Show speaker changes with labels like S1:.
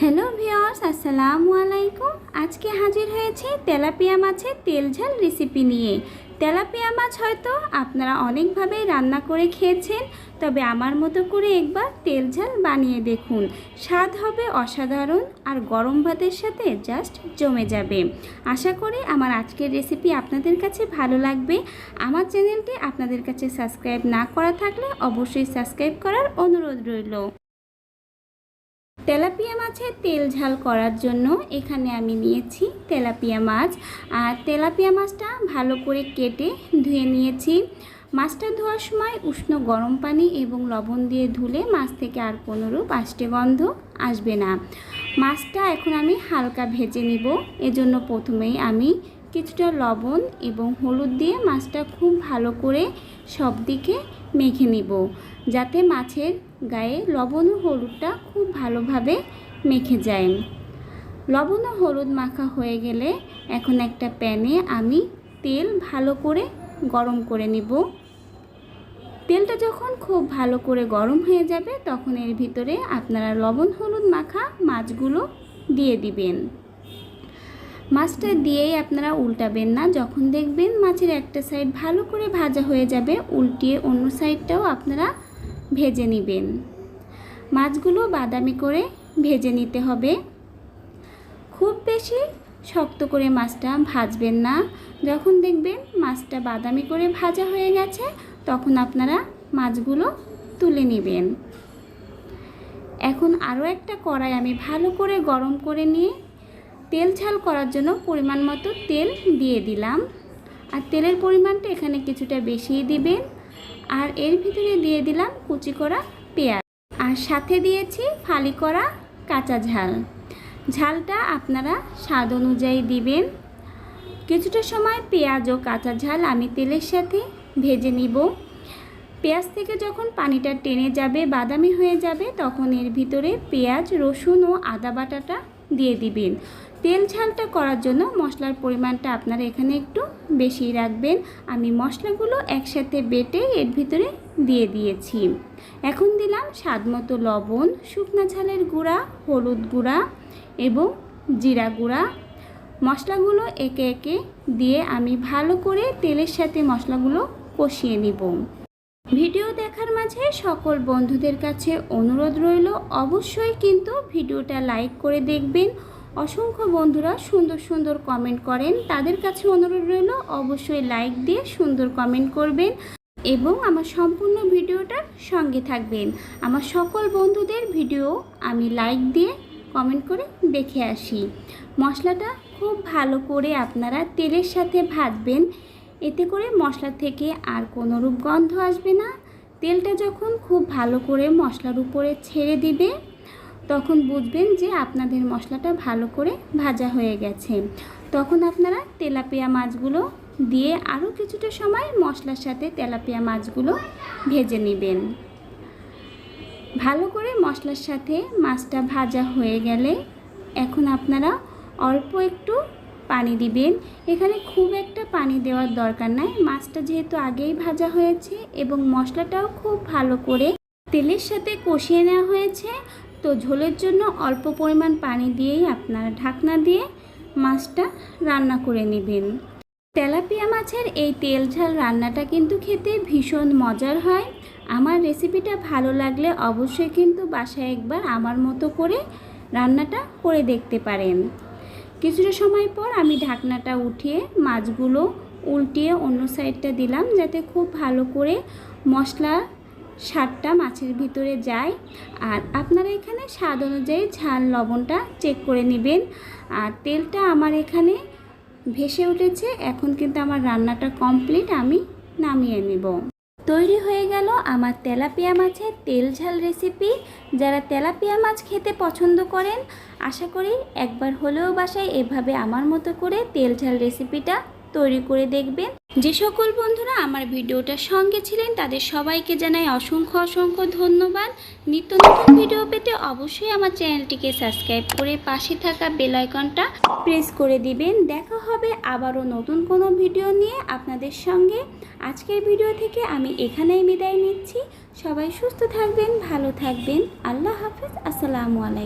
S1: Hello viewers, আসসালামু আলাইকুম। আজকে হাজির হয়েছে তেলাপিয়া মাছের তেল ঝাল রেসিপি নিয়ে। তেলাপিয়া মাছ হয়তো আপনারা অনেকভাবেই রান্না করে খেয়েছেন, তবে আমার মতো করে একবার তেল ঝাল বানিয়ে দেখুন। স্বাদ হবে অসাধারণ আর গরম ভাতের সাথে জাস্ট জমে যাবে। আশা করি আমার আজকের রেসিপি আপনাদের কাছে ভালো লাগবে। আমার চ্যানেলটি আপনাদের কাছে সাবস্ক্রাইব না করা থাকলে অবশ্যই সাবস্ক্রাইব করার অনুরোধ রইল। তেলাপিয়া মাছের তেল ঝাল করার জন্য এখানে আমি নিয়েছি তেলাপিয়া মাছ। আর তেলাপিয়া মাছটা ভালো করে কেটে ধুয়ে নিয়েছি। মাছটা ধোয়ার সময় উষ্ণ গরম পানি এবং লবণ দিয়ে ধুলে মাছ থেকে আর কোনোরূপ আষ্টে গন্ধ আসবে না। মাছটা এখন আমি হালকা ভেজে নিব। এজন্য প্রথমেই আমি কিছুটা লবণ এবং হলুদ দিয়ে মাছটা খুব ভালো করে সব দিকে মেখে নিব, যাতে মাছের গায়ে লবণ ও হলুদটা খুব ভালোভাবে মেখে যায়। লবণ ও হলুদ মাখা হয়ে গেলে এখন একটা প্যানে আমি তেল ভালো করে গরম করে নিব। তেলটা যখন খুব ভালো করে গরম হয়ে যাবে তখন এর ভিতরে আপনারা লবণ হলুদ মাখা মাছগুলো দিয়ে দিবেন। মাছটা দিয়েই আপনারা উল্টাবেন না। যখন দেখবেন মাছের একটা সাইড ভালো করে ভাজা হয়ে যাবে, উল্টিয়ে অন্য সাইডটাও আপনারা ভেজে নেবেন। মাছগুলো বাদামি করে ভেজে নিতে হবে। খুব বেশি শক্ত করে মাছটা ভাজবেন না। যখন দেখবেন মাছটা বাদামি করে ভাজা হয়ে গেছে তখন আপনারা মাছগুলো তুলে নেবেন। এখন আরও একটা কড়াই আমি ভালো করে গরম করে নিয়ে তেল ঝাল করার জন্য পরিমাণ মতো তেল দিয়ে দিলাম। আর তেলের পরিমাণটা এখানে কিছুটা বেশিই দিবেন। আর এর ভিতরে দিয়ে দিলাম কুচি করা পেঁয়াজ, আর সাথে দিয়েছি ফালি করা কাঁচা ঝাল। ঝালটা আপনারা স্বাদ অনুযায়ী দিবেন। কিছুটা সময় পেঁয়াজ ও কাঁচা ঝাল আমি তেলের সাথে ভেজে নিব। পেঁয়াজ থেকে যখন পানিটা টেনে যাবে, বাদামি হয়ে যাবে, তখন এর ভিতরে পেঁয়াজ, রসুন ও আদা বাটাটা দিয়ে দিবেন। তেল ঝালটা করার জন্য মশলার পরিমাণটা আপনারা এখানে একটু বেশি রাখবেন। আমি মশলাগুলো একসাথে বেটে এর ভিতরে দিয়ে দিয়েছি। এখন দিলাম স্বাদমতো লবণ, শুকনা ঝালের গুঁড়া, হলুদ গুঁড়া এবং জিরা গুঁড়া। মশলাগুলো একে একে দিয়ে আমি ভালো করে তেলের সাথে মশলাগুলো কষিয়ে নিব। ভিডিও দেখার মাঝে সকল বন্ধুদের কাছে অনুরোধ রইল, অবশ্যই কিন্তু ভিডিওটা লাইক করে দেখবেন। অসংখ্য বন্ধুরা সুন্দর সুন্দর কমেন্ট করেন, তাদের কাছে অনুরোধ রইল অবশ্যই লাইক দিয়ে সুন্দর কমেন্ট করবেন এবং আমার সম্পূর্ণ ভিডিওটার সঙ্গে থাকবেন। আমার সকল বন্ধুদের ভিডিও আমি লাইক দিয়ে কমেন্ট করে দেখে আসি। মশলাটা খুব ভালো করে আপনারা তেলের সাথে ভাজবেন, এতে করে মশলা থেকে আর কোনো রূপ গন্ধ আসবে না। তেলটা যখন খুব ভালো করে মশলার উপরে ছেড়ে দিবে তখন বুঝবেন যে আপনাদের মশলাটা ভালো করে ভাজা হয়ে গেছে। তখন আপনারা তেলাপিয়া মাছগুলো দিয়ে আরও কিছুটা সময় মশলার সাথে তেলাপিয়া মাছগুলো ভেজে নেবেন। ভালো করে মশলার সাথে মাছটা ভাজা হয়ে গেলে এখন আপনারা অল্প একটু পানি দিবেন। এখানে খুব একটা পানি দেওয়ার দরকার নাই, মাছটা যেহেতু আগেই ভাজা হয়েছে এবং মশলাটাও খুব ভালো করে তেলের সাথে কষিয়ে নেওয়া হয়েছে, তো ঝোলের জন্য অল্প পরিমাণ পানি দিয়েই আপনারা ঢাকনা দিয়ে মাছটা রান্না করে নেবেন। তেলাপিয়া মাছের এই তেল ঝাল রান্নাটা কিন্তু খেতে ভীষণ মজার হয়। আমার রেসিপিটা ভালো লাগলে অবশ্যই কিন্তু বাসায় একবার আমার মতো করে রান্নাটা করে দেখতে পারেন। কিছুটা সময় পর আমি ঢাকনাটা উঠিয়ে মাছগুলো উল্টিয়ে অন্য সাইডটা দিলাম, যাতে খুব ভালো করে মশলা স্বাদটা মাছের ভিতরে যায়। আর আপনারা এখানে স্বাদ অনুযায়ী ঝাল লবণটা চেক করে নেবেন। আর তেলটা আমার এখানে ভেসে উঠেছে। এখন কিন্তু আমার রান্নাটা কমপ্লিট, আমি নামিয়ে নেব। তৈরি হয়ে গেল আমার তেলাপিয়া মাছের তেল ঝাল রেসিপি। যারা তেলাপিয়া মাছ খেতে পছন্দ করেন আশা করি একবার হলেও বাসায় এভাবে আমার মতো করে তেল ঝাল রেসিপিটা তৈরি করে দেখবেন। যে সকল বন্ধুরা আমার ভিডিওটার সঙ্গে ছিলেন তাদের সবাইকে জানাই অসংখ্য অসংখ্য ধন্যবাদ। নিত্য নতুন ভিডিও পেতে অবশ্যই আমার চ্যানেলটিকে সাবস্ক্রাইব করে পাশে থাকা বেল আইকনটা প্রেস করে দিবেন। দেখা হবে আবারও নতুন কোনো ভিডিও নিয়ে আপনাদের সঙ্গে। আজকের ভিডিও থেকে আমি এখানেই বিদায় নিচ্ছি। সবাই সুস্থ থাকবেন, ভালো থাকবেন। আল্লাহ হাফেজ, আসসালামু আলাইকুম।